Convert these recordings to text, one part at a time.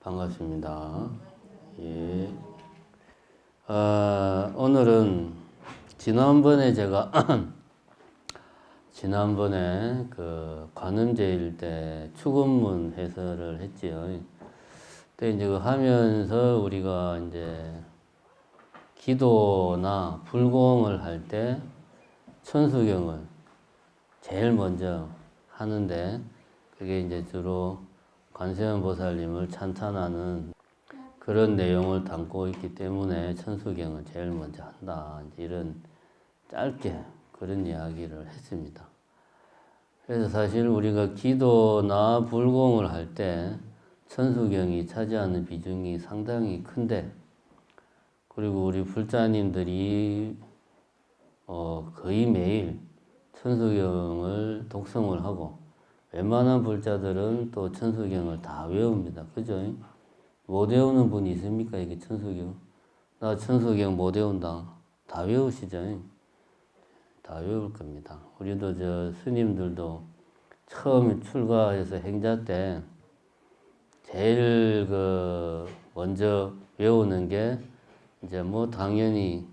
반갑습니다. 예. 오늘은 지난번에 제가 지난번에 그 관음제일 때 축원문 해설을 했지요. 그때 이제 그 하면서 우리가 이제 기도나 불공을 할 때 천수경을 제일 먼저 하는데, 그게 이제 주로 관세음 보살님을 찬탄하는 그런 내용을 담고 있기 때문에 천수경을 제일 먼저 한다, 이런 짧게 그런 이야기를 했습니다. 그래서 사실 우리가 기도나 불공을 할 때 천수경이 차지하는 비중이 상당히 큰데, 그리고 우리 불자님들이 거의 매일 천수경을 독성을 하고, 웬만한 불자들은 또 천수경을 다 외웁니다. 그죠? 못 외우는 분이 있습니까? 이게 천수경. 나 천수경 못 외운다. 다 외우시죠? 다 외울 겁니다. 우리도 저 스님들도 처음 출가해서 행자 때 제일 먼저 외우는 게 이제 당연히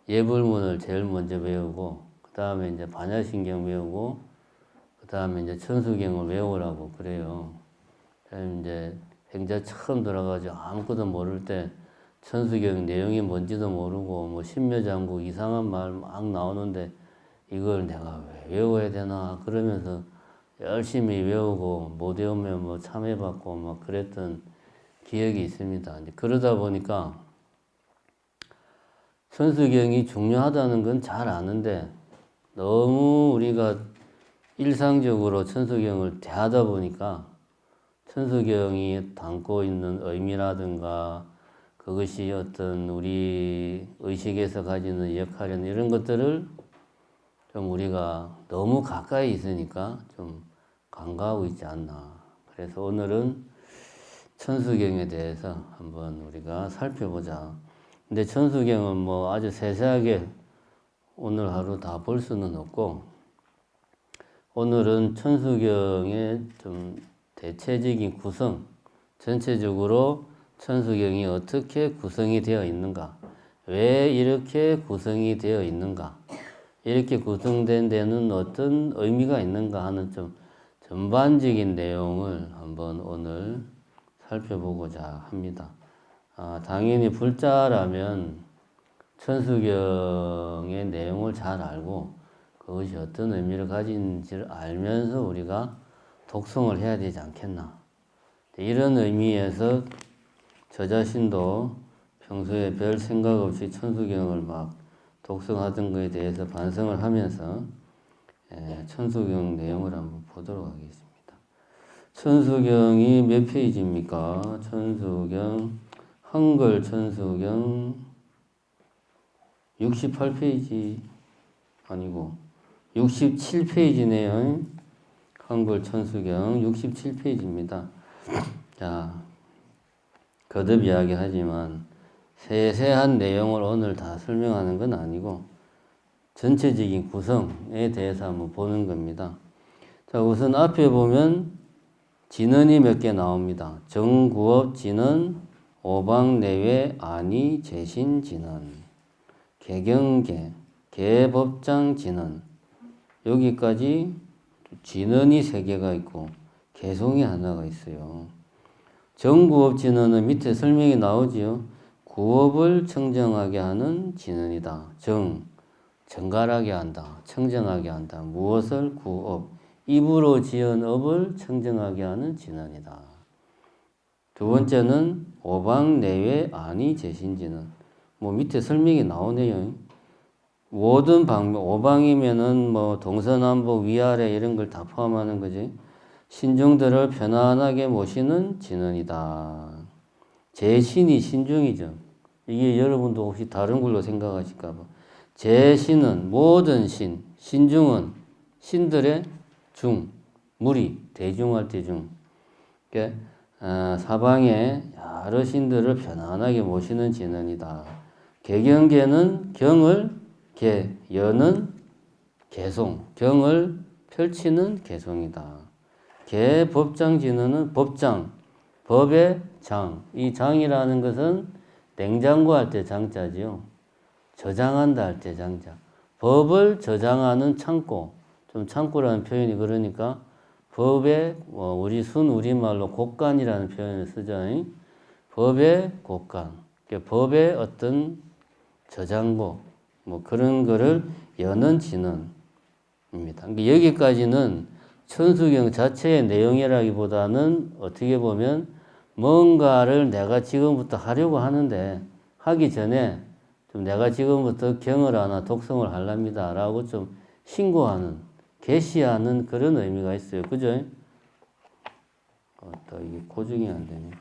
예불문을 제일 먼저 외우고, 그 다음에 이제 반야신경 외우고, 그 다음에 이제 천수경을 외우라고 그래요. 이제 행자 처음 들어가지고 아무것도 모를 때 천수경 내용이 뭔지도 모르고 신묘장구 이상한 말 막 나오는데 이걸 내가 왜 외워야 되나 그러면서 열심히 외우고 못 외우면 참회받고 그랬던 기억이 있습니다. 이제 그러다 보니까 천수경이 중요하다는 건 잘 아는데, 너무 우리가 일상적으로 천수경을 대하다 보니까 천수경이 담고 있는 의미라든가 그것이 어떤 우리 의식에서 가지는 역할이나 이런 것들을 좀 우리가 너무 가까이 있으니까 좀 간과하고 있지 않나. 그래서 오늘은 천수경에 대해서 한번 우리가 살펴보자. 근데 천수경은 아주 세세하게 오늘 하루 다 볼 수는 없고, 오늘은 천수경의 좀 대체적인 구성, 전체적으로 천수경이 어떻게 구성이 되어 있는가, 왜 이렇게 구성이 되어 있는가, 이렇게 구성된 데는 어떤 의미가 있는가 하는 좀 전반적인 내용을 한번 오늘 살펴보고자 합니다. 당연히 불자라면 천수경의 내용을 잘 알고 그것이 어떤 의미를 가진지를 알면서 우리가 독송을 해야 되지 않겠나. 이런 의미에서 저 자신도 평소에 별 생각 없이 천수경을 독송하던 것에 대해서 반성을 하면서 천수경 내용을 한번 보도록 하겠습니다. 천수경이 몇 페이지입니까? 천수경, 한글 천수경 68페이지 아니고 67페이지네요. 한글 천수경 67페이지입니다. 자, 거듭 이야기하지만 세세한 내용을 오늘 다 설명하는 건 아니고 전체적인 구성에 대해서 한번 보는 겁니다. 자, 우선 앞에 보면 진언이 몇 개 나옵니다. 정구업 진언, 오방내외 안이 재신 진언, 개경계, 개법장 진언, 여기까지 진언이 3개가 있고 개송이 하나가 있어요. 정구업 진언은 밑에 설명이 나오지요. 구업을 청정하게 하는 진언이다. 정갈하게 한다. 청정하게 한다. 무엇을? 구업. 입으로 지은 업을 청정하게 하는 진언이다. 두 번째는 오방내외 안이 재신 진언. 밑에 설명이 나오네요. 모든 방면, 오방이면은 동서남북 위아래 이런 걸 다 포함하는 거지. 신중들을 편안하게 모시는 진언이다. 제신이 신중이죠. 이게 여러분도 혹시 다른 걸로 생각하실까봐. 제신은 모든 신, 신중은 신들의 중, 무리, 대중할 때 중. 그러니까 사방에 여러 신들을 편안하게 모시는 진언이다. 개경계는 경을 여는 개송, 경을 펼치는 개송이다. 개법장 진언은 법장, 법의 장. 이 장이라는 것은 냉장고 할 때 장자지요. 저장한다 할 때 장자. 법을 저장하는 창고. 좀 창고라는 표현이 그러니까 법의 우리 우리말로 곳간이라는 표현을 쓰죠. 법의 곳간. 법의 어떤 저장고. 뭐 그런 거를 여는 진언입니다. 그러니까 여기까지는 천수경 자체의 내용이라기보다는 어떻게 보면 뭔가를 내가 지금부터 하려고 하는데 하기 전에 좀 내가 지금부터 경을 하나 독성을 하랍니다 라고 좀 신고하는, 계시하는 그런 의미가 있어요. 그죠? 또 이게 고증이 안 되네.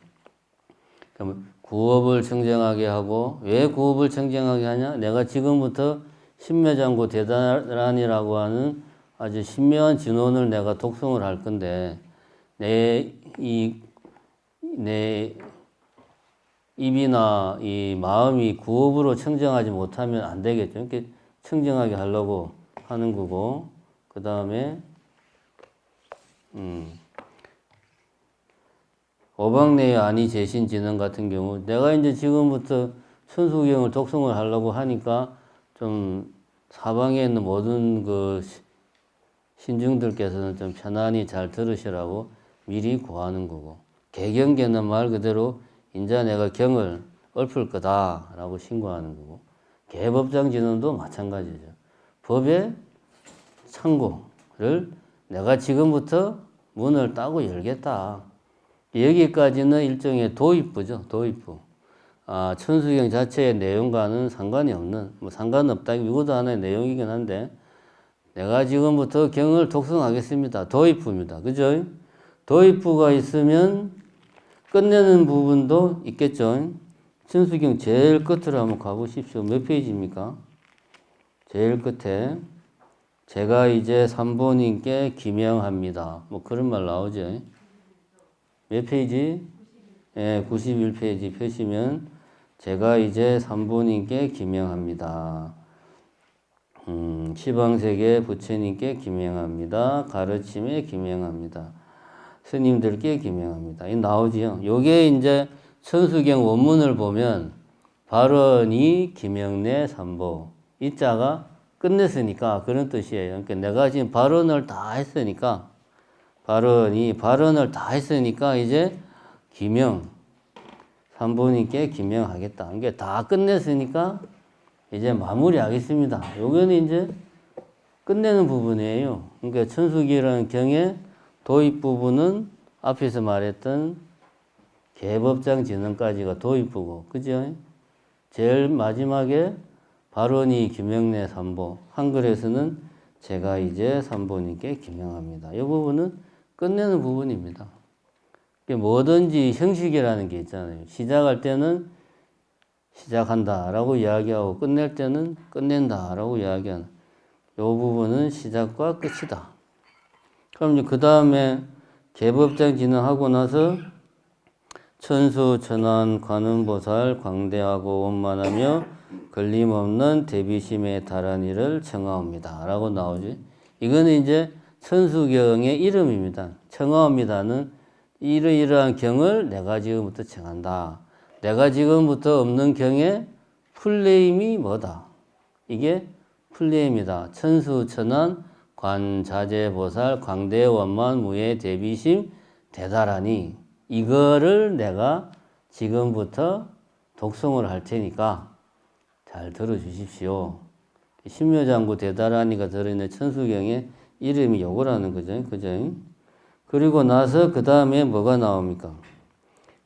그러면 구업을 청정하게 하고, 왜 구업을 청정하게 하냐? 내가 지금부터 신묘장구 대단하니라고 하는 아주 신묘한 진원을 내가 독성을 할 건데, 내 입이나 이 마음이 구업으로 청정하지 못하면 안 되겠죠. 이렇게 청정하게 하려고 하는 거고, 그 다음에 오박내의 아니 재신 진언 같은 경우, 내가 이제 지금부터 천수경을 독성을 하려고 하니까 좀 사방에 있는 모든 그 신중들께서는 좀 편안히 잘 들으시라고 미리 구하는 거고, 개경계는 말 그대로 인자 내가 경을 읊을 거다라고 신고하는 거고, 개법장 진언도 마찬가지죠. 법의 창고를 내가 지금부터 문을 따고 열겠다. 여기까지는 일종의 도입부죠. 도입부. 천수경 자체의 내용과는 상관이 없는, 뭐 상관없다. 이것도 하나의 내용이긴 한데, 내가 지금부터 경을 독성하겠습니다. 도입부입니다. 그죠? 도입부가 있으면 끝내는 부분도 있겠죠. 천수경 제일 끝으로 한번 가보십시오. 몇 페이지입니까? 제일 끝에 제가 이제 삼보님께 기명합니다. 뭐 그런 말 나오죠. 몇 페이지? 예, 91페이지 펴시면 제가 이제 삼보님께 기명합니다. 시방세계 부처님께 기명합니다. 가르침에 기명합니다. 스님들께 기명합니다. 이 나오지요. 요게 이제 천수경 원문을 보면 발언이 기명내 삼보. 이 자가 끝냈으니까 그런 뜻이에요. 그러니까 내가 지금 발언을 다 했으니까 발언을 다 했으니까 이제 기명, 삼보님께 기명하겠다. 이게 다 끝냈으니까 이제 마무리하겠습니다. 요거는 이제 끝내는 부분이에요. 그러니까 천수기라는 경의 도입 부분은 앞에서 말했던 개법장 진언까지가 도입부고, 그죠? 제일 마지막에 발언이 기명내 삼보, 한글에서는 제가 이제 삼보님께 기명합니다. 이 부분은 끝내는 부분입니다. 뭐든지 형식이라는 게 있잖아요. 시작할 때는 시작한다라고 이야기하고 끝낼 때는 끝낸다라고 이야기하는 이 부분은 시작과 끝이다. 그럼 이제 그 다음에 개법장 진언하고 나서 천수, 천안, 관음보살 광대하고 원만하며 걸림없는 대비심에 달한 이를 청하옵니다 라고 나오지. 이거는 이제 천수경의 이름입니다. 청하옵니다는 이러이러한 경을 내가 지금부터 청한다. 내가 지금부터 없는 경의 풀네임이 뭐다. 이게 풀네임이다. 천수, 천안, 관, 자재, 보살, 광대, 원만, 무예, 대비심, 대다라니. 이거를 내가 지금부터 독송을 할 테니까 잘 들어주십시오. 신묘장구 대다라니가 들어있는 천수경의 이름이 요거라는 거죠. 그죠? 그리고 나서 그 다음에 뭐가 나옵니까?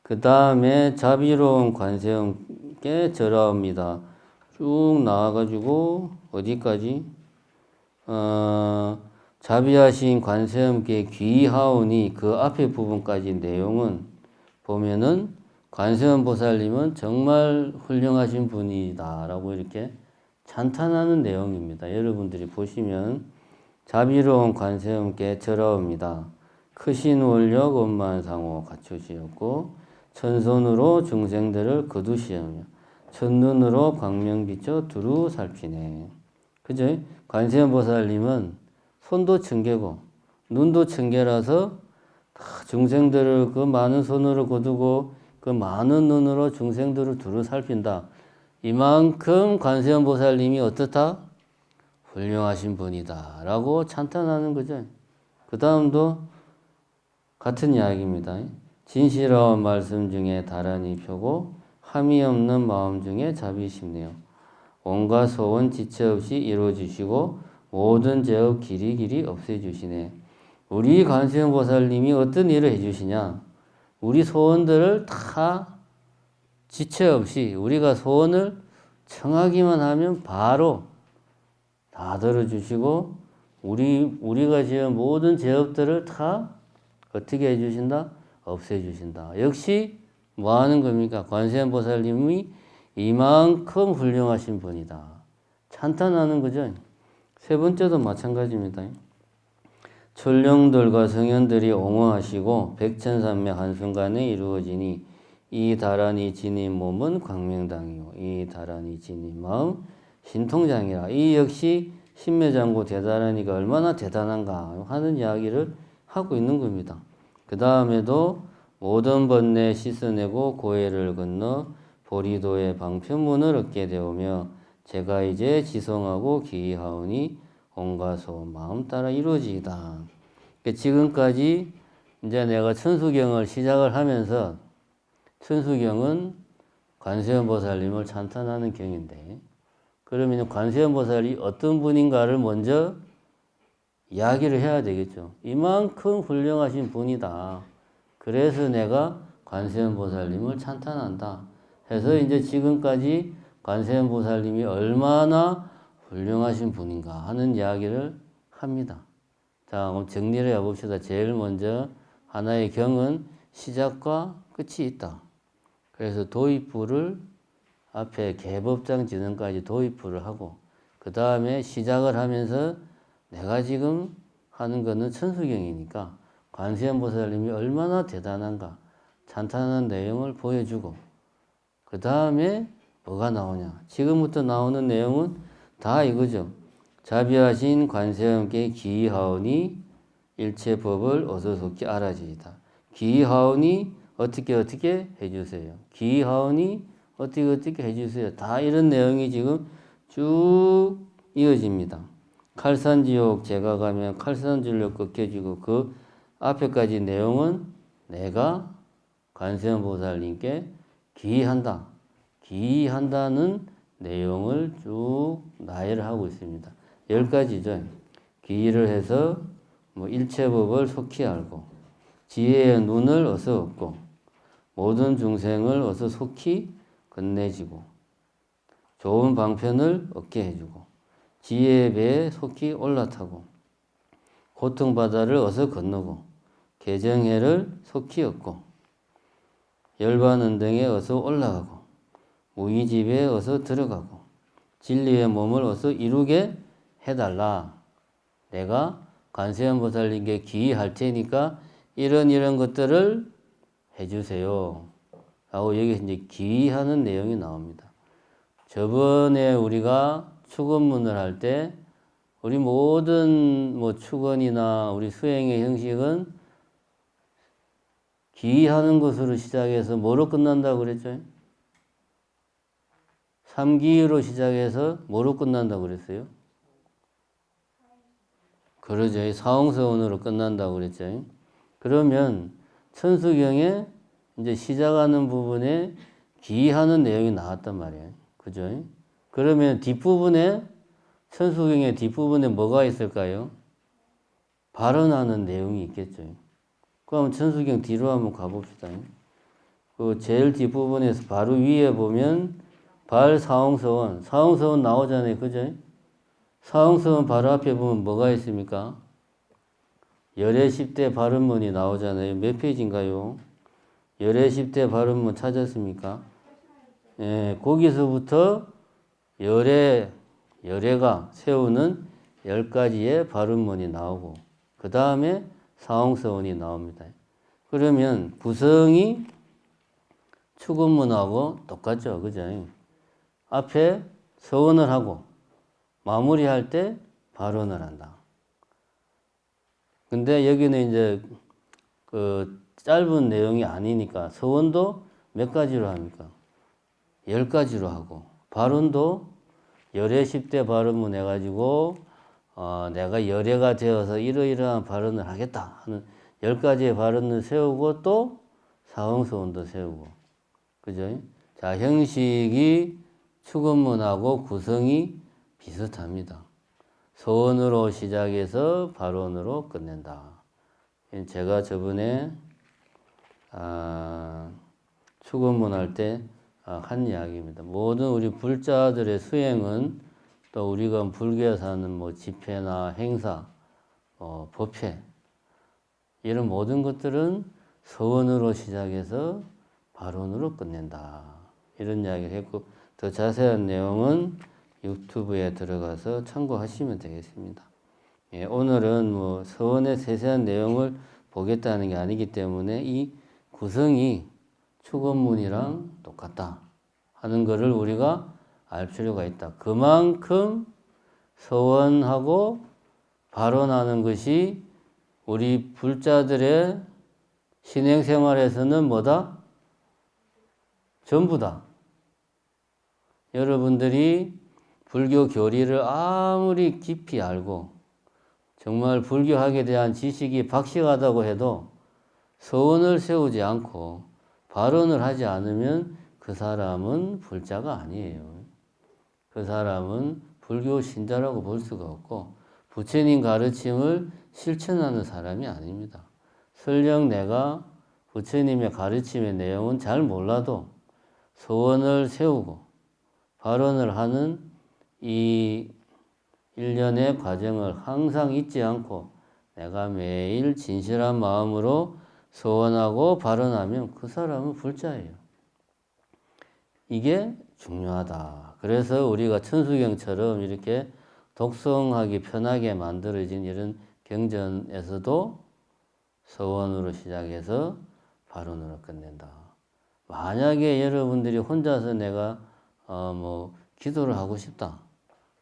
그 다음에 자비로운 관세음께 절하옵니다. 쭉 나와가지고 어디까지? 자비하신 관세음께 귀하오니 그 앞에 부분까지 내용은 보면은 관세음 보살님은 정말 훌륭하신 분이다 라고 이렇게 찬탄하는 내용입니다. 여러분들이 보시면 자비로운 관세음께 절하옵니다. 크신 원력 원만상호 갖추시었고 천손으로 중생들을 거두시오며 첫눈으로 광명 비춰 두루 살피네. 그죠? 관세음 보살님은 손도 천개고 눈도 천개라서 중생들을 그 많은 손으로 거두고 그 많은 눈으로 중생들을 두루 살핀다. 이만큼 관세음보살님이 어떻다? 훌륭하신 분이다 라고 찬탄하는 거죠. 그 다음도 같은 이야기입니다. 진실한 말씀 중에 다란히 펴고 함이 없는 마음 중에 자비심네요. 온갖 소원 지체 없이 이루어주시고 모든 죄업 길이길이 없애주시네. 우리 관세음보살님이 어떤 일을 해주시냐? 우리 소원들을 다 지체 없이 우리가 소원을 청하기만 하면 바로 다 들어주시고 우리가 지은 모든 죄업들을 다 어떻게 해주신다? 없애주신다. 역시 뭐 하는 겁니까? 관세음보살님이 이만큼 훌륭하신 분이다. 찬탄하는 거죠. 세 번째도 마찬가지입니다. 천령들과 성현들이 옹호하시고 백천산맥 한순간에 이루어지니 이 다란이 지닌 몸은 광명당이요 이 다란이 지닌 마음 신통장이라. 이 역시 신묘장구 대다란이가 얼마나 대단한가 하는 이야기를 하고 있는 겁니다. 그 다음에도 모든 번뇌 씻어내고 고해를 건너 보리도의 방편문을 얻게 되오며 제가 이제 지성하고 기하오니 온갖 소원 마음 따라 이루어지이다. 지금까지 이제 내가 천수경을 시작을 하면서 천수경은 관세음보살님을 찬탄하는 경인데 그러면 관세음보살이 어떤 분인가를 먼저 이야기를 해야 되겠죠. 이만큼 훌륭하신 분이다. 그래서 내가 관세음보살님을 찬탄한다. 해서 이제 지금까지 관세음보살님이 얼마나 훌륭하신 분인가 하는 이야기를 합니다. 자, 그럼 정리를 해봅시다. 제일 먼저 하나의 경은 시작과 끝이 있다. 그래서 도입부를 앞에 개법장 진흥까지 도입부를 하고 그 다음에 시작을 하면서 내가 지금 하는 거는 천수경이니까 관세음보살님이 얼마나 대단한가 찬탄하는 내용을 보여주고 그 다음에 뭐가 나오냐. 지금부터 나오는 내용은 다 이거죠. 자비하신 관세음께 기하오니 일체 법을 어서속히 알아지이다. 기하오니 어떻게 해주세요. 기하오니 어떻게 해주세요. 다 이런 내용이 지금 쭉 이어집니다. 칼산지옥 제가 가면 칼산줄로 꺾여지고 그 앞에까지 내용은 내가 관세음보살님께 기한다. 기한다는 내용을 쭉 나열을 하고 있습니다. 10가지죠. 기를 해서 일체법을 속히 알고 지혜의 눈을 어서 얻고 모든 중생을 어서 속히 건네지고 좋은 방편을 얻게 해주고 지혜의 배에 속히 올라타고 고통바다를 어서 건너고 개정해를 속히 얻고 열반은등에 어서 올라가고 무의집에 어서 들어가고 진리의 몸을 어서 이루게 해달라. 내가 관세음보살님께 기할 테니까 이런 것들을 해주세요. 라고 여기서 이제 기하는 내용이 나옵니다. 저번에 우리가 축원문을 할 때 우리 모든 축원이나 우리 수행의 형식은 기하는 것으로 시작해서 뭐로 끝난다고 그랬죠? 3기로 시작해서 뭐로 끝난다고 그랬어요? 그러죠. 사홍서원으로 끝난다고 그랬죠. 그러면 천수경에 이제 시작하는 부분에 기하는 내용이 나왔단 말이에요. 그죠? 그러면 뒷부분에 천수경의 뒷부분에 뭐가 있을까요? 발언하는 내용이 있겠죠. 그럼 천수경 뒤로 한번 가봅시다. 그 제일 뒷부분에서 바로 위에 보면 발사홍서원, 사홍서원 나오잖아요. 그죠? 사홍서원 바로 앞에 보면 뭐가 있습니까? 열애 10대 발언문이 나오잖아요. 몇 페이지인가요? 열애 10대 발언문 찾았습니까? 예, 거기서부터 열애가 세우는 10가지의 발언문이 나오고 그 다음에 사홍서원이 나옵니다. 그러면 구성이 축원문하고 똑같죠. 그죠? 앞에 서원을 하고 마무리할 때 발언을 한다. 근데 여기는 이제 그 짧은 내용이 아니니까 서원도 몇 가지로 합니까? 10가지로 하고 발언도 열애 10대 발언문 해가지고 내가 열애가 되어서 이러이러한 발언을 하겠다 하는 10가지의 발언을 세우고 또 사형서원도 세우고 그죠? 자, 형식이 축원문하고 구성이 비슷합니다. 서원으로 시작해서 발언으로 끝낸다. 제가 저번에 축원문 할 때 한 이야기입니다. 모든 우리 불자들의 수행은 또 우리가 불교에서 하는 뭐 집회나 행사, 법회 이런 모든 것들은 서원으로 시작해서 발언으로 끝낸다. 이런 이야기를 했고 더 자세한 내용은 유튜브에 들어가서 참고하시면 되겠습니다. 예, 오늘은 뭐 서원의 세세한 내용을 보겠다는 게 아니기 때문에 이 구성이 축원문이랑 똑같다 하는 것을 우리가 알 필요가 있다. 그만큼 서원하고 발언하는 것이 우리 불자들의 신행생활에서는 뭐다? 전부다. 여러분들이 불교 교리를 아무리 깊이 알고 정말 불교학에 대한 지식이 박식하다고 해도 서원을 세우지 않고 발언을 하지 않으면 그 사람은 불자가 아니에요. 그 사람은 불교 신자라고 볼 수가 없고 부처님 가르침을 실천하는 사람이 아닙니다. 설령 내가 부처님의 가르침의 내용은 잘 몰라도 서원을 세우고 발언을 하는 이 일련의 과정을 항상 잊지 않고 내가 매일 진실한 마음으로 서원하고 발언하면 그 사람은 불자예요. 이게 중요하다. 그래서 우리가 천수경처럼 이렇게 독송하기 편하게 만들어진 이런 경전에서도 서원으로 시작해서 발언으로 끝낸다. 만약에 여러분들이 혼자서 내가 기도를 하고 싶다.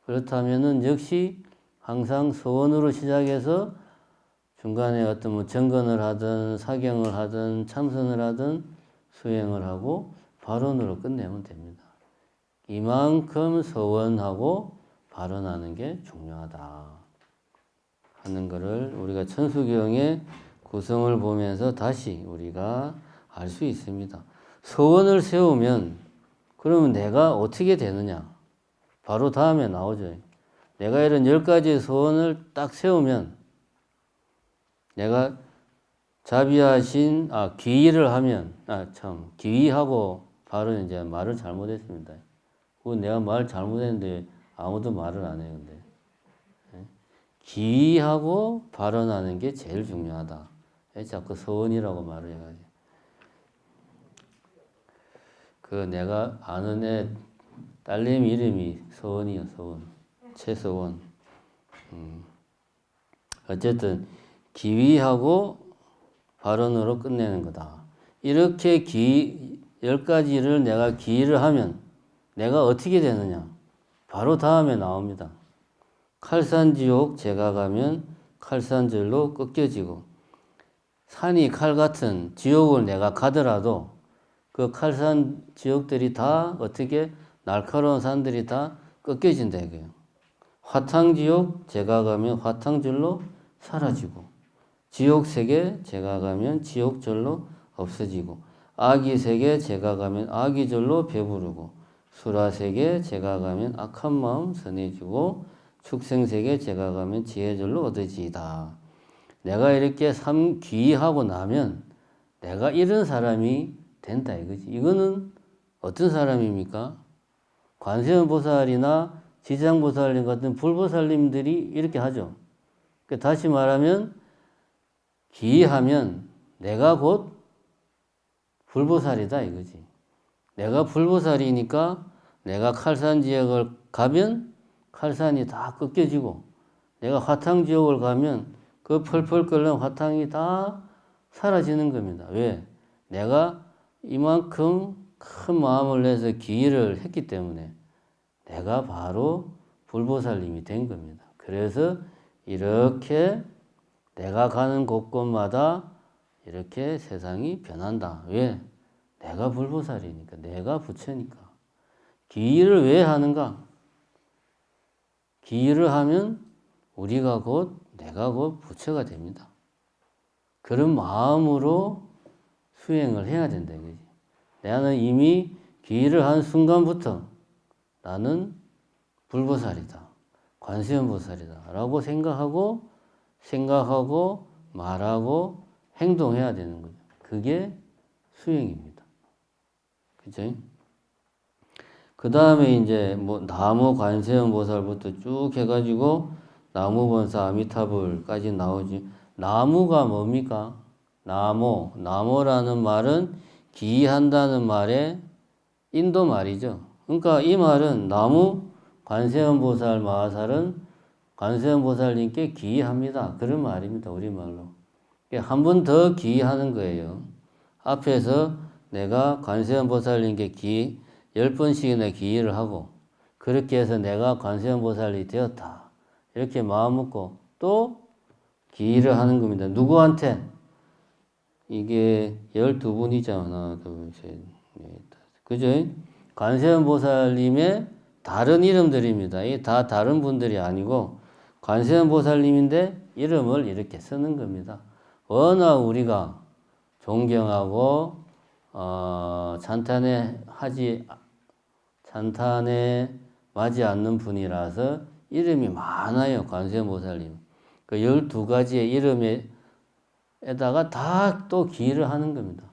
그렇다면은 역시 항상 서원으로 시작해서 중간에 어떤 뭐 정건을 하든 사경을 하든 참선을 하든 수행을 하고 발언으로 끝내면 됩니다. 이만큼 서원하고 발언하는 게 중요하다 하는 것을 우리가 천수경의 구성을 보면서 다시 우리가 알 수 있습니다. 서원을 세우면 그러면 내가 어떻게 되느냐? 바로 다음에 나오죠. 내가 이런 10가지의 서원을 딱 세우면 내가 자비하신 귀의를 하면 귀의하고 발언 이제 말을 잘못했습니다. 내가 말 잘못했는데 아무도 말을 안 해요. 근데 귀의하고 발언하는 게 제일 중요하다. 자꾸 서원이라고 말을 해가지고 그 내가 아는 애 딸내미 이름이 서원이요. 서원 최서원. 어쨌든 귀의하고 발언으로 끝내는 거다. 이렇게 10가지를 내가 귀의를 하면 내가 어떻게 되느냐? 바로 다음에 나옵니다. 칼산지옥 제가 가면 칼산절로 꺾여지고 산이 칼 같은 지옥을 내가 가더라도 그 칼산 지옥들이 다 어떻게 날카로운 산들이 다 꺾여진다 이거예요. 화탕지옥 제가 가면 화탕절로 사라지고 지옥세계 제가 가면 지옥절로 없어지고 아기세계 제가 가면 아기절로 배부르고 수라세계 제가 가면 악한 마음 선해지고 축생세계 제가 가면 지혜절로 얻어지이다. 내가 이렇게 귀의하고 나면 내가 이런 사람이 된다 이거지. 이거는 어떤 사람입니까? 관세음 보살이나 지장보살님 같은 불보살님들이 이렇게 하죠. 다시 말하면 귀의하면 내가 곧 불보살이다 이거지. 내가 불보살이니까 내가 칼산 지역을 가면 칼산이 다 꺾여지고 내가 화탕 지역을 가면 그 펄펄 끓는 화탕이 다 사라지는 겁니다. 왜? 내가 이만큼 큰 마음을 내서 귀의를 했기 때문에 내가 바로 불보살님이 된 겁니다. 그래서 이렇게 내가 가는 곳곳마다 이렇게 세상이 변한다. 왜? 내가 불보살이니까, 내가 부처니까. 기일을 왜 하는가? 기일을 하면 우리가 곧, 내가 곧 부처가 됩니다. 그런 마음으로 수행을 해야 된다 이거지. 나는 이미 기일을 한 순간부터 나는 불보살이다, 관세음보살이다 라고 생각하고 말하고 행동해야 되는 거죠. 그게 수행입니다. 그죠? 그 다음에 이제 뭐 나무 관세음보살부터 쭉 해가지고 나무본사 아미타불까지 나오지. 나무가 뭡니까? 나무라는 말은 기한다는 말의 인도 말이죠. 그러니까 이 말은 나무 관세음보살 마하살은 관세음보살님께 기합니다. 그런 말입니다. 우리말로. 한 번 더 기하는 거예요. 앞에서 내가 관세음보살님께 10번씩이나 기를 하고 그렇게 해서 내가 관세음보살이 되었다. 이렇게 마음 먹고 또 기를 하는 겁니다. 누구한테? 이게 12분이죠. 하나, 둘, 셋, 넷, 다섯. 그죠? 관세음보살님의 다른 이름들입니다. 이 다 다른 분들이 아니고 관세음보살님인데 이름을 이렇게 쓰는 겁니다. 워낙 우리가 존경하고 찬탄에 맞지 않는 분이라서 이름이 많아요. 관세음보살님. 그 12가지의 이름에다가 다 또 기를 하는 겁니다.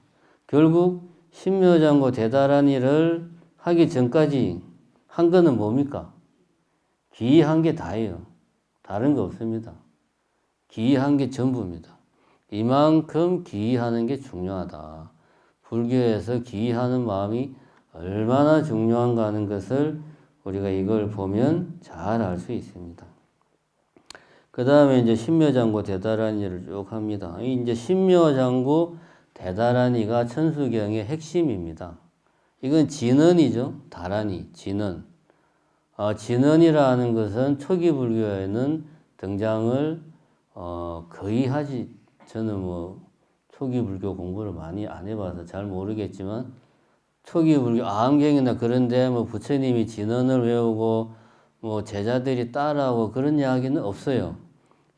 결국 신묘장고 대다란이를 하기 전까지 한 거는 뭡니까? 기한 게 다예요. 다른 거 없습니다. 기한 게 전부입니다. 이만큼 기하는 게 중요하다. 불교에서 기하는 마음이 얼마나 중요한가 하는 것을 우리가 이걸 보면 잘 알 수 있습니다. 그 다음에 이제 신묘장구 대다란이를 쭉 합니다. 이제 신묘장구 대다란이가 천수경의 핵심입니다. 이건 진언이죠. 다란이, 진언. 진언이라는 것은 초기 불교에는 등장을 거의 저는 뭐 초기 불교 공부를 많이 안 해봐서 잘 모르겠지만 초기 불교 암경이나 그런데 뭐 부처님이 진언을 외우고 뭐 제자들이 따라하고 그런 이야기는 없어요.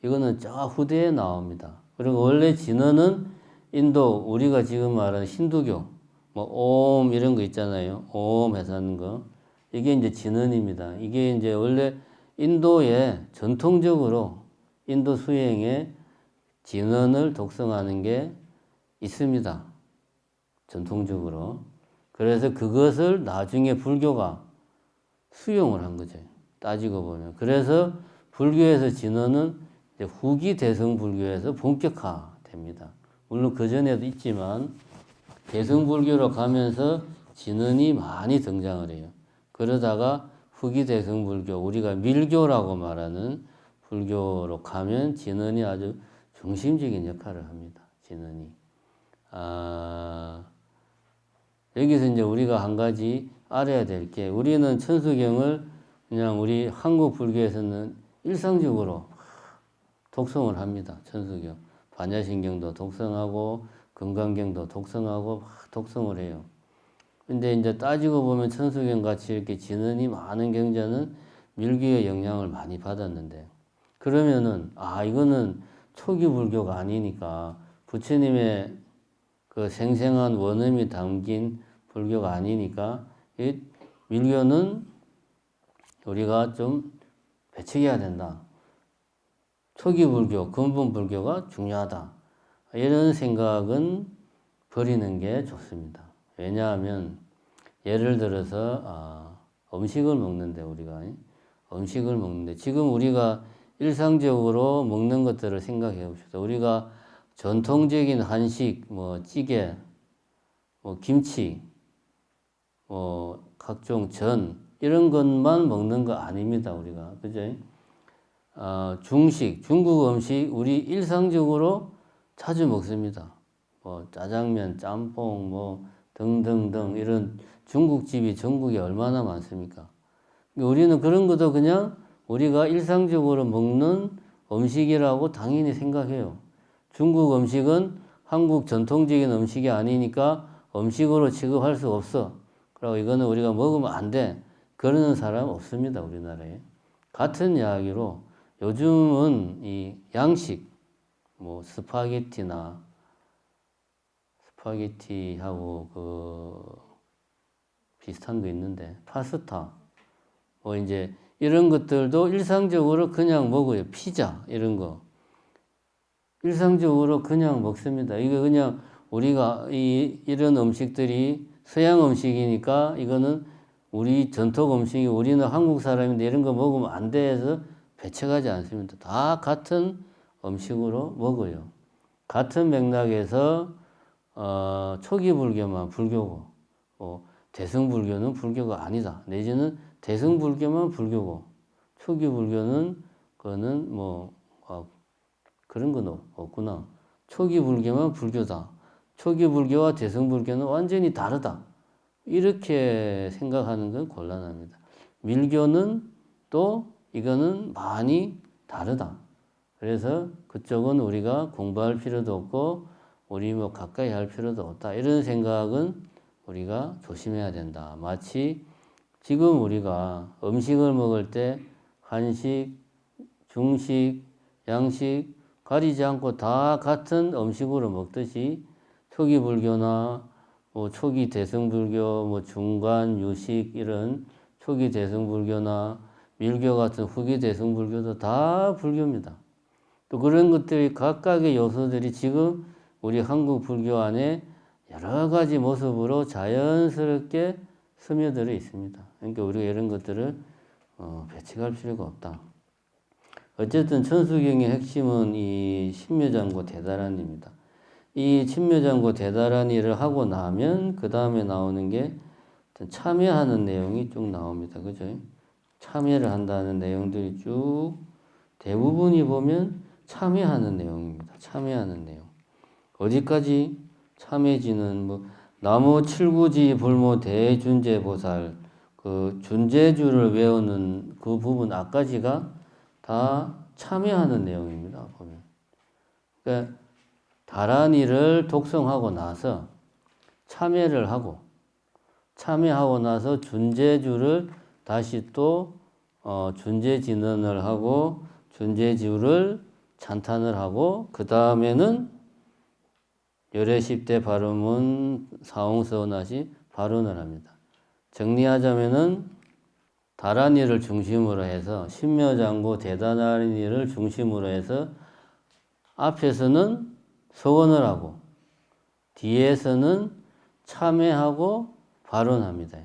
이거는 저 후대에 나옵니다. 그리고 원래 진언은 인도 우리가 지금 말하는 힌두교 뭐 옴 이런 거 있잖아요. 옴 해서 하는 거. 이게 이제 진언입니다. 이게 이제 원래 인도에 전통적으로 인도 수행에 진언을 독성하는 게 있습니다. 전통적으로. 그래서 그것을 나중에 불교가 수용을 한 거죠. 따지고 보면. 그래서 불교에서 진언은 이제 후기 대승불교에서 본격화됩니다. 물론 그 전에도 있지만 대승불교로 가면서 진언이 많이 등장을 해요. 그러다가 후기 대승불교, 우리가 밀교라고 말하는 불교로 가면 진언이 아주 중심적인 역할을 합니다. 진언이. 여기서 이제 우리가 한 가지 알아야 될 게, 우리는 천수경을 그냥 우리 한국 불교에서는 일상적으로 독성을 합니다. 천수경. 반야신경도 독성하고, 금강경도 독성하고, 막 독성을 해요. 근데 이제 따지고 보면 천수경 같이 이렇게 진언이 많은 경자는 밀교의 영향을 많이 받았는데, 그러면은, 이거는 초기 불교가 아니니까, 부처님의 그 생생한 원음이 담긴 불교가 아니니까, 이 밀교는 우리가 좀 배척해야 된다. 초기 불교, 근본 불교가 중요하다. 이런 생각은 버리는 게 좋습니다. 왜냐하면 예를 들어서 음식을 먹는데 지금 우리가 일상적으로 먹는 것들을 생각해 봅시다. 우리가 전통적인 한식, 뭐 찌개, 뭐 김치, 뭐 각종 전 이런 것만 먹는 거 아닙니다. 우리가 그죠? 중식, 중국 음식 우리 일상적으로 자주 먹습니다. 뭐 짜장면, 짬뽕, 뭐 등등등 이런 중국집이 전국에 얼마나 많습니까? 우리는 그런 것도 그냥 우리가 일상적으로 먹는 음식이라고 당연히 생각해요. 중국 음식은 한국 전통적인 음식이 아니니까 음식으로 취급할 수 없어. 그리고 이거는 우리가 먹으면 안 돼. 그러는 사람 없습니다, 우리나라에. 같은 이야기로 요즘은 이 양식, 뭐 스파게티하고 그 비슷한 거 있는데 파스타, 뭐 이제 이런 것들도 일상적으로 그냥 먹어요. 피자 이런 거 일상적으로 그냥 먹습니다. 이거 그냥 우리가 이런 음식들이 서양 음식이니까 이거는 우리 전통 음식이 우리는 한국 사람인데 이런 거 먹으면 안 돼 해서 배척하지 않습니다. 다 같은 음식으로 먹어요. 같은 맥락에서 초기 불교만 불교고 대승불교는 불교가 아니다. 내지는 대승불교만 불교고 초기 불교는 그거는 그런 건 없구나. 초기 불교만 불교다. 초기 불교와 대승불교는 완전히 다르다. 이렇게 생각하는 건 곤란합니다. 밀교는 또 이거는 많이 다르다. 그래서 그쪽은 우리가 공부할 필요도 없고 우리 뭐 가까이 할 필요도 없다. 이런 생각은 우리가 조심해야 된다. 마치 지금 우리가 음식을 먹을 때 한식, 중식, 양식 가리지 않고 다 같은 음식으로 먹듯이 초기 불교나 뭐 초기 대승불교, 뭐 중간 유식 이런 초기 대승불교나 밀교 같은 후기 대승불교도 다 불교입니다. 또 그런 것들이 각각의 요소들이 지금 우리 한국 불교 안에 여러 가지 모습으로 자연스럽게 스며들어 있습니다. 그러니까 우리가 이런 것들을 배척할 필요가 없다. 어쨌든 천수경의 핵심은 이 신묘장고 대다란입니다. 이 신묘장고 대다란이를 하고 나면 그 다음에 나오는 게 참여하는 내용이 쭉 나옵니다. 그죠? 참여를 한다는 내용들이 쭉 대부분이 보면 참여하는 내용입니다. 참여하는 내용. 어디까지? 참여지는 뭐 나무 칠구지 불모 대준제 보살 그 준제주를 외우는 그 부분 앞까지가 다 참여하는 내용입니다. 보면. 그러니까 다란이를 독성하고 나서 참여를 하고 참여하고 나서 준제주를 다시 또 준제진언을 하고 준제주를 찬탄을 하고 그 다음에는 열애십대 발음은 사홍서원하시 발언을 합니다. 정리하자면은 다란이를 중심으로 해서 신묘장고 대다란이를 중심으로 해서 앞에서는 서원을 하고 뒤에서는 참회하고 발언합니다.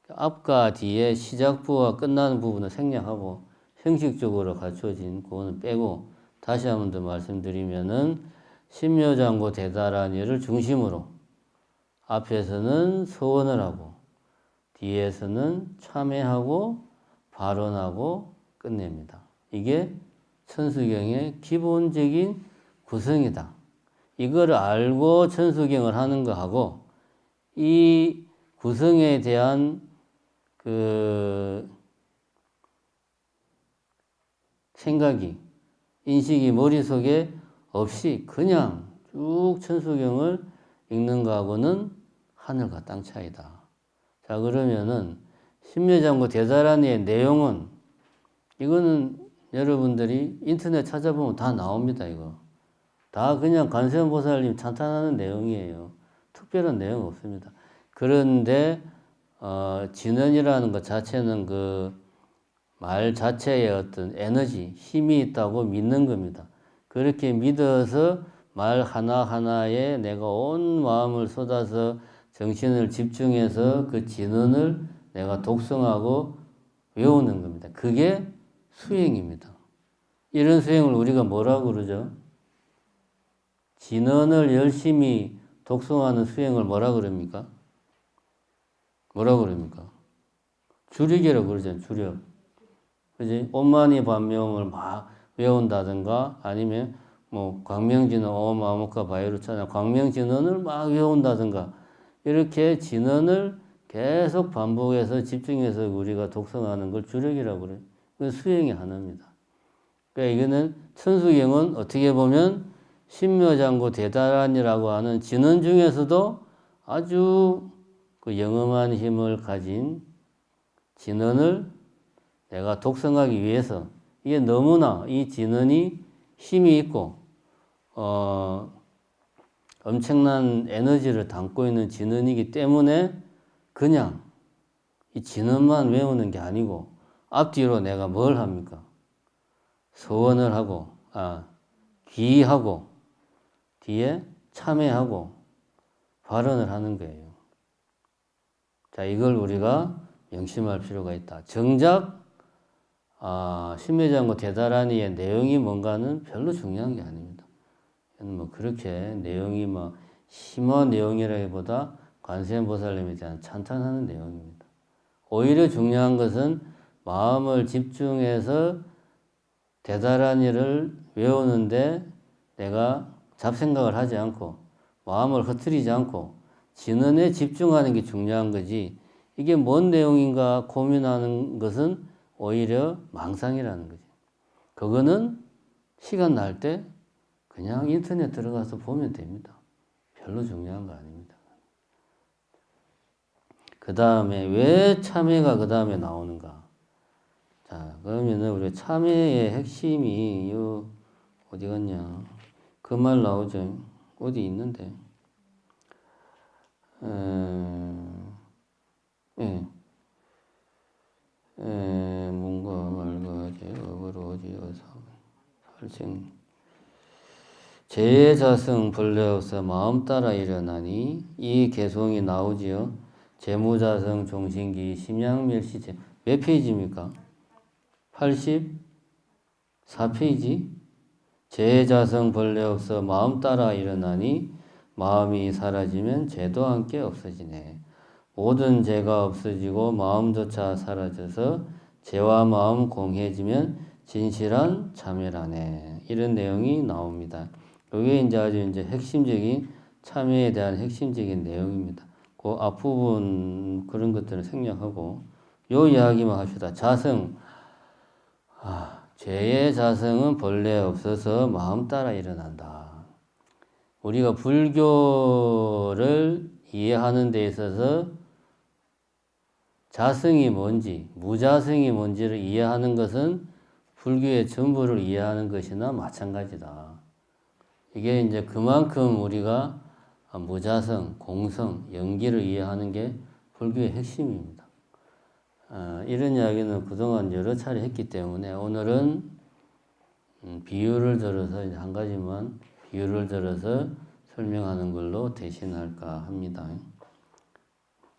앞과 뒤에 시작부와 끝나는 부분을 생략하고 형식적으로 갖춰진 그거는 빼고 다시 한 번 더 말씀드리면은 신묘장고 대다란이를 중심으로 앞에서는 서원을 하고 뒤에서는 참회하고 발언하고 끝냅니다. 이게 천수경의 기본적인 구성이다. 이걸 알고 천수경을 하는 거하고 이 구성에 대한 그 생각이 인식이 머릿속에 없이 그냥 쭉 천수경을 읽는 거하고는 하늘과 땅 차이다. 자, 그러면은 신묘장고 대다란이의 내용은 이거는 여러분들이 인터넷 찾아보면 다 나옵니다. 이거 다 그냥 관세음보살님 찬탄하는 내용이에요. 특별한 내용 없습니다. 그런데 진언이라는 것 자체는 그 말 자체에 어떤 에너지, 힘이 있다고 믿는 겁니다. 그렇게 믿어서 말 하나하나에 내가 온 마음을 쏟아서 정신을 집중해서 그 진언을 내가 독성하고 외우는 겁니다. 그게 수행입니다. 이런 수행을 우리가 뭐라고 그러죠? 진언을 열심히 독성하는 수행을 뭐라고 그럽니까? 뭐라고 그럽니까? 주력이라고 그러잖아요. 주력. 그지? 온만이 반명을 막 외운다든가 아니면 뭐 광명진언 옴 아무카 바이루 찬양 광명진언을 막 외운다든가 이렇게 진언을 계속 반복해서 집중해서 우리가 독성하는 걸 주력이라고 그래요. 그 수행의 하나입니다. 그러니까 이거는 천수경은 어떻게 보면 신묘장구 대다란이라고 하는 진원 중에서도 아주 그 영험한 힘을 가진 진원을 내가 독성하기 위해서 이게 너무나 이 진원이 힘이 있고 엄청난 에너지를 담고 있는 진원이기 때문에 그냥 이 진원만 외우는 게 아니고 앞뒤로 내가 뭘 합니까? 서원을 하고 귀하고 뒤에 참회하고 발언을 하는 거예요. 자, 이걸 우리가 명심할 필요가 있다. 정작 신묘장구 대다란이의 내용이 뭔가는 별로 중요한 게 아닙니다. 뭐 그렇게 내용이 뭐 심한 내용이라기보다 관세음보살님에 대한 찬탄하는 내용입니다. 오히려 중요한 것은 마음을 집중해서 대다란이를 외우는데 내가 잡생각을 하지 않고 마음을 흐트리지 않고 진언에 집중하는 게 중요한 거지, 이게 뭔 내용인가 고민하는 것은 오히려 망상이라는 거지. 그거는 시간 날 때 그냥 인터넷 들어가서 보면 됩니다. 별로 중요한 거 아닙니다. 그 다음에 왜 참회가 그 다음에 나오는가? 자, 그러면은 우리 참회의 핵심이 어디 갔냐? 그 말 나오죠. 어디 있는데? 뭔가 말거지 어그로지 살생 제자성 본래 없어 마음 따라 일어나니 이 개송이 나오지요. 재무자성 종신기 심양멸시제 몇 페이지입니까? 84페이지. 제자성 본래 없어 마음 따라 일어나니 마음이 사라지면 죄도 함께 없어지네. 모든 죄가 없어지고 마음조차 사라져서 죄와 마음 공해지면 진실한 참회라네. 이런 내용이 나옵니다. 이게 이제 아주 핵심적인 참회에 대한 핵심적인 내용입니다. 그 앞부분 그런 것들을 생략하고 요 이야기만 합시다. 자성. 죄의 자성은 본래 없어서 마음 따라 일어난다. 우리가 불교를 이해하는 데 있어서 자성이 뭔지, 무자성이 뭔지를 이해하는 것은 불교의 전부를 이해하는 것이나 마찬가지다. 이게 이제 그만큼 우리가 무자성, 공성, 영기를 이해하는 게 불교의 핵심입니다. 이런 이야기는 그동안 여러 차례 했기 때문에 오늘은 비유를 들어서 이제 한 가지만 비유를 들어서 설명하는 걸로 대신할까 합니다.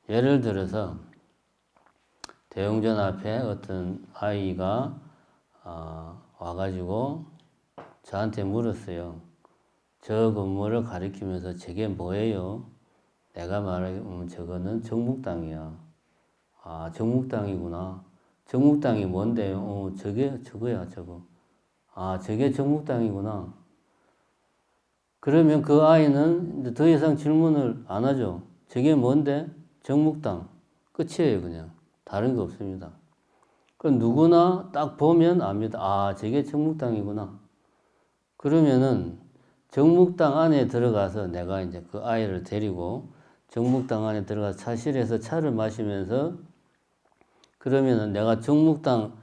예를 들어서 대웅전 앞에 어떤 아이가 와가지고 저한테 물었어요. 저 건물을 가리키면서 저게 뭐예요? 내가 말하기로 저거는 정묵당이야. 정묵당이구나. 정묵당이 뭔데요? 저거야, 저거. 저게 정묵당이구나. 그러면 그 아이는 더 이상 질문을 안 하죠. 저게 뭔데? 정묵당. 끝이에요, 그냥. 다른 거 없습니다. 그 누구나 딱 보면 압니다. 저게 정묵당이구나. 그러면은 정묵당 안에 들어가서 내가 이제 그 아이를 데리고 정묵당 안에 들어가서 차실에서 차를 마시면서 그러면은 내가 정묵당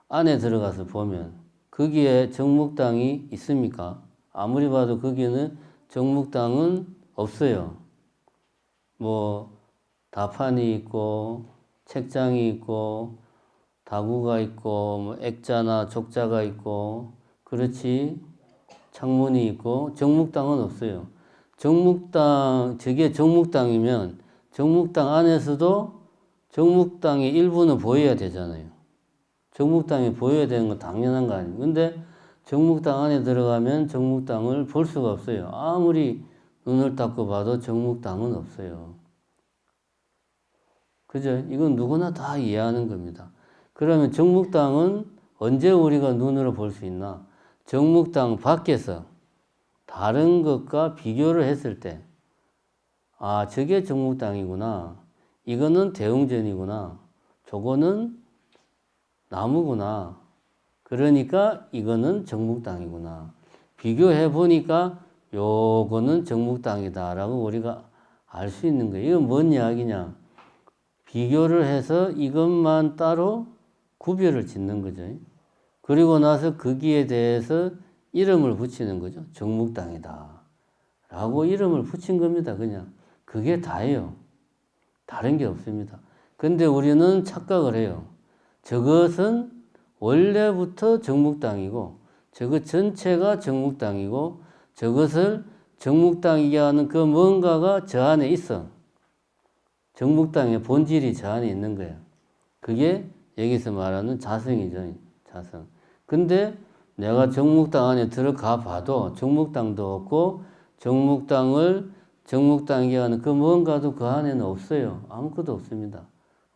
안에 들어가서 보면 거기에 정묵당이 있습니까? 아무리 봐도 거기는 정묵당은 없어요. 뭐 다판이 있고 책장이 있고 다구가 있고 뭐 액자나 족자가 있고 그렇지 창문이 있고 정묵당은 없어요. 정묵당 저게 정묵당이면 정묵당 안에서도 정묵당의 일부는 보여야 되잖아요. 정묵당이 보여야 되는 건 당연한 거 아니에요. 근데 정묵당 안에 들어가면 정묵당을 볼 수가 없어요. 아무리 눈을 닦고 봐도 정묵당은 없어요. 그죠? 이건 누구나 다 이해하는 겁니다. 그러면 정묵당은 언제 우리가 눈으로 볼 수 있나? 정묵당 밖에서 다른 것과 비교를 했을 때, 저게 정묵당이구나. 이거는 대웅전이구나. 저거는 나무구나. 그러니까 이거는 정묵당이구나. 비교해 보니까 요거는 정묵당이다라고 우리가 알 수 있는 거예요. 이건 뭔 이야기냐? 비교를 해서 이것만 따로 구별을 짓는 거죠. 그리고 나서 거기에 대해서 이름을 붙이는 거죠. 정묵당이다 라고 이름을 붙인 겁니다. 그냥 그게 다예요. 다른 게 없습니다. 근데 우리는 착각을 해요. 저것은 원래부터 정묵당이고 저것 전체가 정묵당이고 저것을 정묵당이게 하는 그 뭔가가 저 안에 있어. 정묵당의 본질이 저 안에 있는 거야. 그게 여기서 말하는 자성이죠. 자성. 근데 내가 정묵당 안에 들어가 봐도 정묵당도 없고 정묵당을 정묵당이게 하는 그 뭔가도 그 안에는 없어요. 아무것도 없습니다.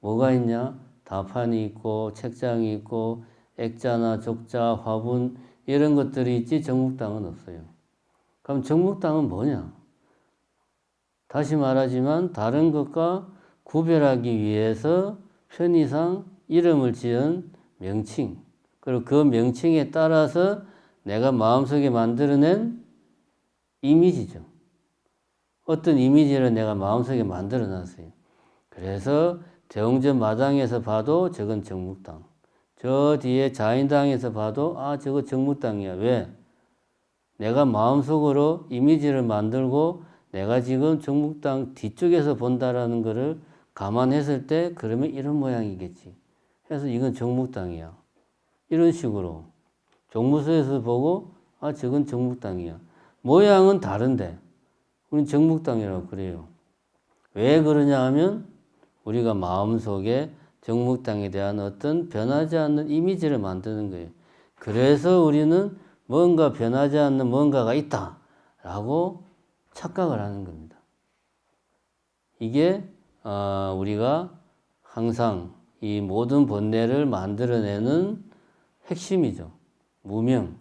뭐가 있냐? 다판이 있고 책장이 있고 액자나 족자, 화분 이런 것들이 있지 정묵당은 없어요. 그럼 정묵당은 뭐냐? 다시 말하지만 다른 것과 구별하기 위해서 편의상 이름을 지은 명칭, 그리고 그 명칭에 따라서 내가 마음속에 만들어낸 이미지죠. 어떤 이미지를 내가 마음속에 만들어 놨어요. 그래서 대웅전 마당에서 봐도 저건 정묵당, 저 뒤에 자인당에서 봐도 아 저거 정묵당이야. 왜? 내가 마음속으로 이미지를 만들고 내가 지금 정묵당 뒤쪽에서 본다라는 것을 감안했을 때 그러면 이런 모양이겠지. 해서 이건 정묵당이야. 이런 식으로 종무서에서 보고 아 저건 정묵당이야. 모양은 다른데 우리는 정묵당이라고 그래요. 왜 그러냐 하면 우리가 마음속에 정묵당에 대한 어떤 변하지 않는 이미지를 만드는 거예요. 그래서 우리는 뭔가 변하지 않는 뭔가가 있다라고 착각을 하는 겁니다. 이게 우리가 항상 이 모든 본래를 만들어내는 핵심이죠. 무명.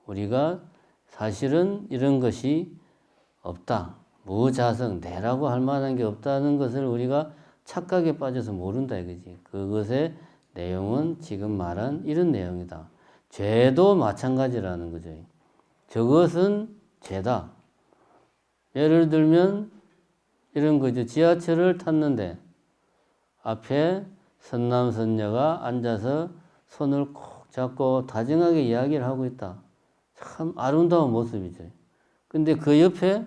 우리가 사실은 이런 것이 없다. 무자성, 내라고 할 만한 게 없다는 것을 우리가 착각에 빠져서 모른다 이거지. 그것의 내용은 지금 말한 이런 내용이다. 죄도 마찬가지라는 거죠. 저것은 죄다. 예를 들면 이런 거죠. 지하철을 탔는데 앞에 선남선녀가 앉아서 손을 콕 잡고 다정하게 이야기를 하고 있다. 참 아름다운 모습이죠. 근데 그 옆에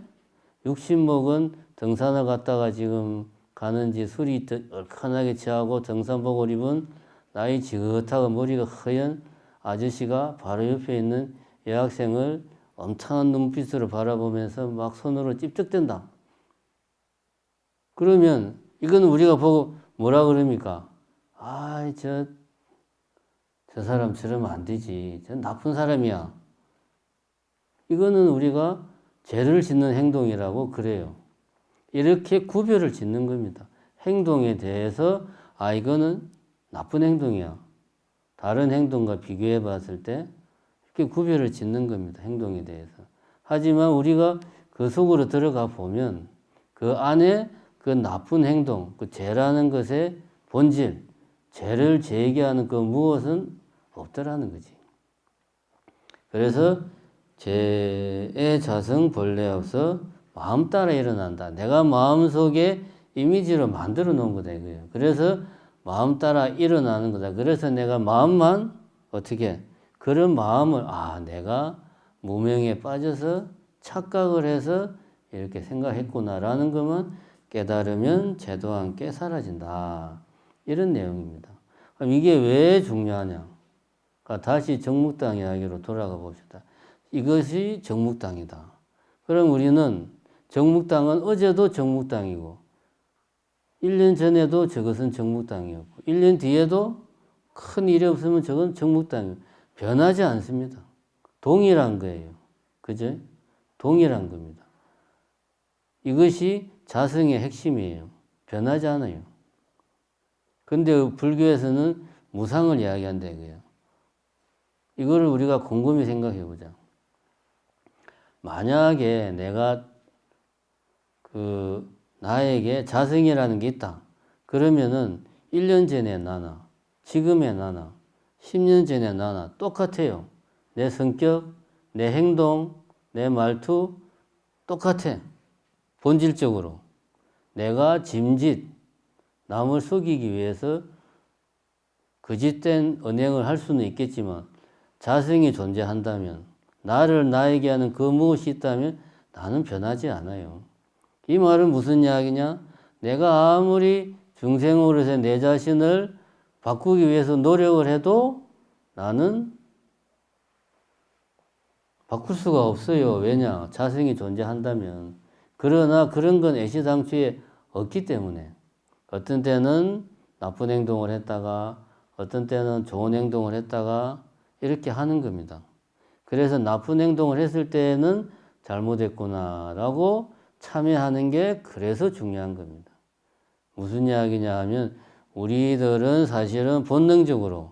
육신 먹은 등산을 갔다가 지금 가는지 술이 얼큰하게 취하고 등산복을 입은 나이 지긋하고 머리가 허연 아저씨가 바로 옆에 있는 여학생을 엄청난 눈빛으로 바라보면서 막 손으로 찝쩍댄다. 그러면 이건 우리가 보고 뭐라 그럽니까? 아, 저 사람 저러면 안 되지. 저 나쁜 사람이야. 이거는 우리가 죄를 짓는 행동이라고 그래요. 이렇게 구별을 짓는 겁니다. 행동에 대해서 아 이거는 나쁜 행동이야. 다른 행동과 비교해 봤을 때 이렇게 구별을 짓는 겁니다. 행동에 대해서. 하지만 우리가 그 속으로 들어가 보면 그 안에 그 나쁜 행동, 그 죄라는 것의 본질, 죄를 제기하는 그 무엇은 없더라는 거지. 그래서 죄의 자성 본래 없어 마음 따라 일어난다. 내가 마음속에 이미지로 만들어 놓은 거다 이거예요. 그래서 마음 따라 일어나는 거다. 그래서 내가 마음만 어떻게 그런 마음을 아 내가 무명에 빠져서 착각을 해서 이렇게 생각했구나라는 것만 깨달으면 죄도 함께 사라진다. 이런 내용입니다. 그럼 이게 왜 중요하냐? 그러니까 다시 정묵당 이야기로 돌아가 봅시다. 이것이 정묵당이다. 그럼 우리는 정묵당은 어제도 정묵당이고 1년 전에도 저것은 정묵당이었고 1년 뒤에도 큰 일이 없으면 저건 정묵당이에요. 변하지 않습니다. 동일한 거예요. 그죠? 동일한 겁니다. 이것이 자성의 핵심이에요. 변하지 않아요. 근데 불교에서는 무상을 이야기한다 이거예요. 이거를 우리가 곰곰이 생각해 보자. 만약에 내가 나에게 자성이라는 게 있다. 그러면은 1년 전에 나나, 지금의 나나, 10년 전에 나나 똑같아요. 내 성격, 내 행동, 내 말투 똑같아. 본질적으로. 내가 짐짓, 남을 속이기 위해서 거짓된 언행을 할 수는 있겠지만 자성이 존재한다면, 나를 나에게 하는 그 무엇이 있다면 나는 변하지 않아요. 이 말은 무슨 이야기냐? 내가 아무리 중생으로서 내 자신을 바꾸기 위해서 노력을 해도 나는 바꿀 수가 없어요. 왜냐? 자성이 존재한다면. 그러나 그런 건 애시당초에 없기 때문에 어떤 때는 나쁜 행동을 했다가 어떤 때는 좋은 행동을 했다가 이렇게 하는 겁니다. 그래서 나쁜 행동을 했을 때는 잘못했구나라고 참여하는 게 그래서 중요한 겁니다. 무슨 이야기냐 하면 우리들은 사실은 본능적으로,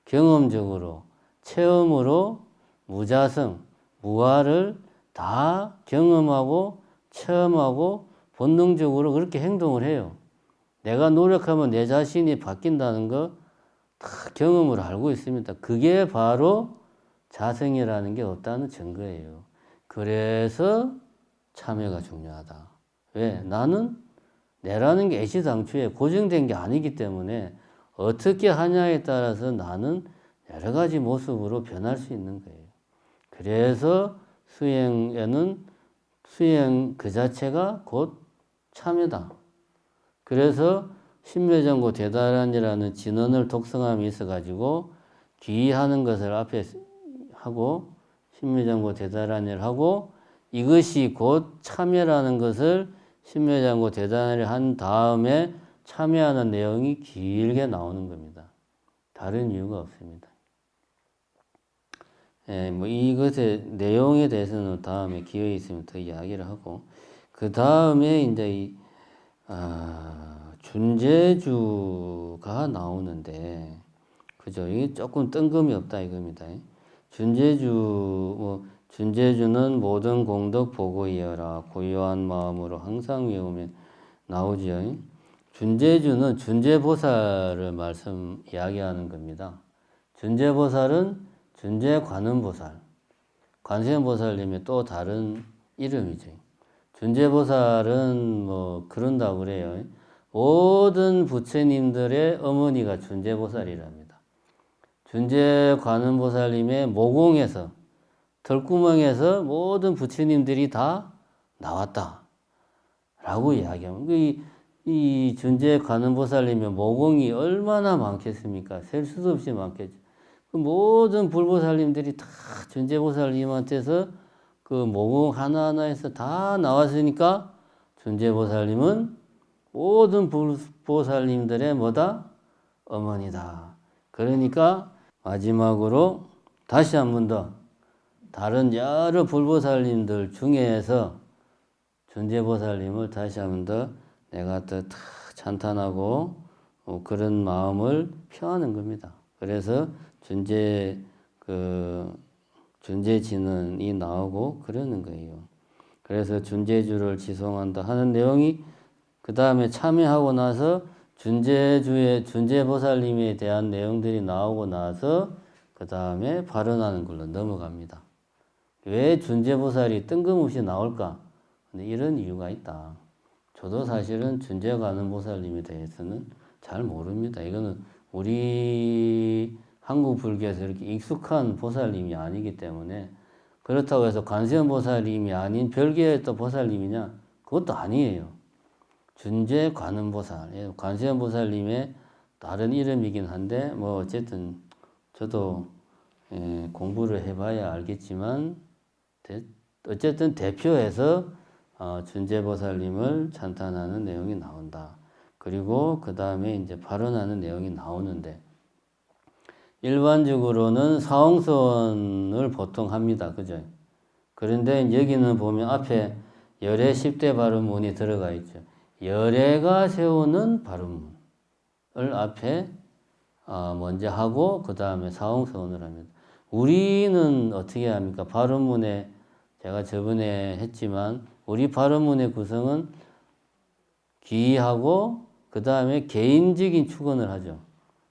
경험적으로, 체험으로 무자성, 무아를 다 경험하고 체험하고 본능적으로 그렇게 행동을 해요. 내가 노력하면 내 자신이 바뀐다는 거 다 경험으로 알고 있습니다. 그게 바로 자성이라는 게 없다는 증거예요. 그래서 참여가 중요하다. 왜? 나는 내라는 게 애시당초에 고정된 게 아니기 때문에 어떻게 하냐에 따라서 나는 여러 가지 모습으로 변할 수 있는 거예요. 그래서 수행 그 자체가 곧 참여다. 그래서 신묘정고 대다란이라는 진언을 독성함이 있어가지고 귀하는 것을 앞에 하고 신묘정고 대다란이를 하고 이것이 곧 참여라는 것을 신묘정고 대다란이를 한 다음에 참여하는 내용이 길게 나오는 겁니다. 다른 이유가 없습니다. 뭐 이것의 내용에 대해서는 다음에 기회 있으면 더 이야기를 하고 그 다음에 이제 준제주가 나오는데 그죠? 이게 조금 뜬금이 없다 이겁니다. 준제주는 모든 공덕 보고이여라 고요한 마음으로 항상 외우면 나오지요. 준제주는 준제보살을 이야기하는 겁니다. 준제보살은 준제관음보살, 관세음보살님의 또 다른 이름이죠. 준제보살은 뭐 그런다고 그래요. 모든 부처님들의 어머니가 준제보살이랍니다. 준제관음보살님의 모공에서 털구멍에서 모든 부처님들이 다 나왔다 라고 이야기합니다. 이 준제관음보살님의 모공이 얼마나 많겠습니까? 셀 수도 없이 많겠죠. 그 모든 불보살님들이 다 준제보살님한테서 그 모공 하나하나에서 다 나왔으니까 준제보살님은 모든 불보살님들의 뭐다? 어머니다. 그러니까 마지막으로 다시 한 번 더 다른 여러 불보살님들 중에서 준제보살님을 다시 한 번 더 내가 또 찬탄하고 그런 마음을 표하는 겁니다. 그래서 준제진언이 나오고 그러는 거예요. 그래서 준제주를 지송한다 하는 내용이 그 다음에 참여하고 나서 준제보살님에 대한 내용들이 나오고 나서 그 다음에 발언하는 걸로 넘어갑니다. 왜 준제보살이 뜬금없이 나올까? 이런 이유가 있다. 저도 사실은 준제관음보살님에 대해서는 잘 모릅니다. 이거는 우리 한국 불교에서 이렇게 익숙한 보살님이 아니기 때문에 그렇다고 해서 관세음보살님이 아닌 별개의 또 보살님이냐? 그것도 아니에요. 준제관음보살, 관세음보살님의 다른 이름이긴 한데 뭐 어쨌든 저도 공부를 해봐야 알겠지만 어쨌든 대표해서 준제보살님을 찬탄하는 내용이 나온다. 그리고 그 다음에 이제 발언하는 내용이 나오는데 일반적으로는 사홍선을 보통 합니다. 그죠? 그런데 여기는 보면 앞에 열애 10대 발언문이 들어가 있죠. 열애가 세우는 발언문을 앞에 먼저 하고 그 다음에 사홍선을 합니다. 우리는 어떻게 합니까? 발언문에 제가 저번에 했지만 우리 발언문의 구성은 귀하고 그 다음에 개인적인 축언을 하죠.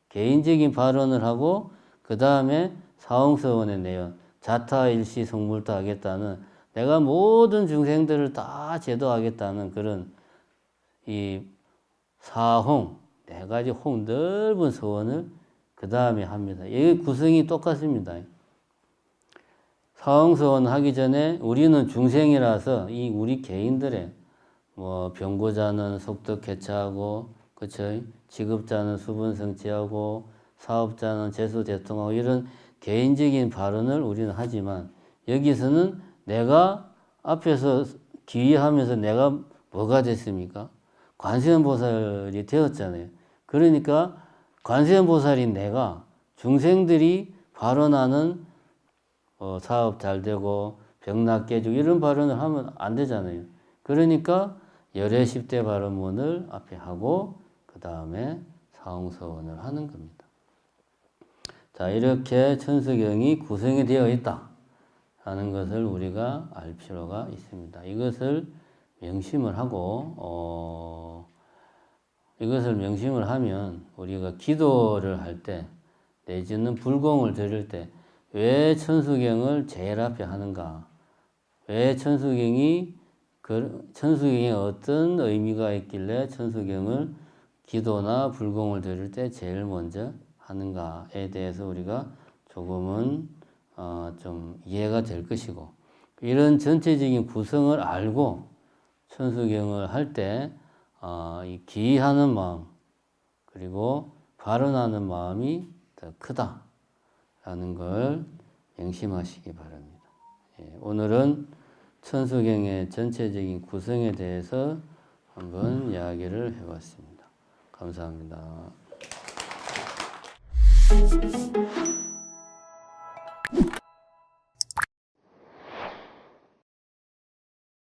개인적인 발언을 하고 그 다음에 사홍서원의 내용, 자타일시 성물타 하겠다는 내가 모든 중생들을 다 제도하겠다는 그런 이 사홍, 네 가지 홍 넓은 소원을 그 다음에 합니다. 이 구성이 똑같습니다. 사홍소원 하기 전에 우리는 중생이라서 이 우리 개인들의 뭐 병고자는 속덕 개차하고, 그쵸? 직업자는 수분 성취하고, 사업자는 재수 대통하고 이런 개인적인 발언을 우리는 하지만 여기서는 내가 앞에서 기의하면서 내가 뭐가 됐습니까? 관세음보살이 되었잖아요. 그러니까 관세음보살인 내가 중생들이 발언하는 사업 잘 되고 병낫 깨지고 이런 발언을 하면 안 되잖아요. 그러니까 열애 10대 발언문을 앞에 하고 그 다음에 사홍서원을 하는 겁니다. 자, 이렇게 천수경이 구성이 되어 있다 하는 것을 우리가 알 필요가 있습니다. 이것을 명심을 하고 이것을 명심을 하면 우리가 기도를 할 때 내지는 불공을 드릴 때 왜 천수경을 제일 앞에 하는가? 왜 천수경에 어떤 의미가 있길래 천수경을 기도나 불공을 드릴 때 제일 먼저 하는가에 대해서 우리가 조금은 좀 이해가 될 것이고, 이런 전체적인 구성을 알고 천수경을 할 때 이 기하는 마음 그리고 발언하는 마음이 더 크다라는 걸 명심하시기 바랍니다. 오늘은 천수경의 전체적인 구성에 대해서 한번 이야기를 해봤습니다. 감사합니다.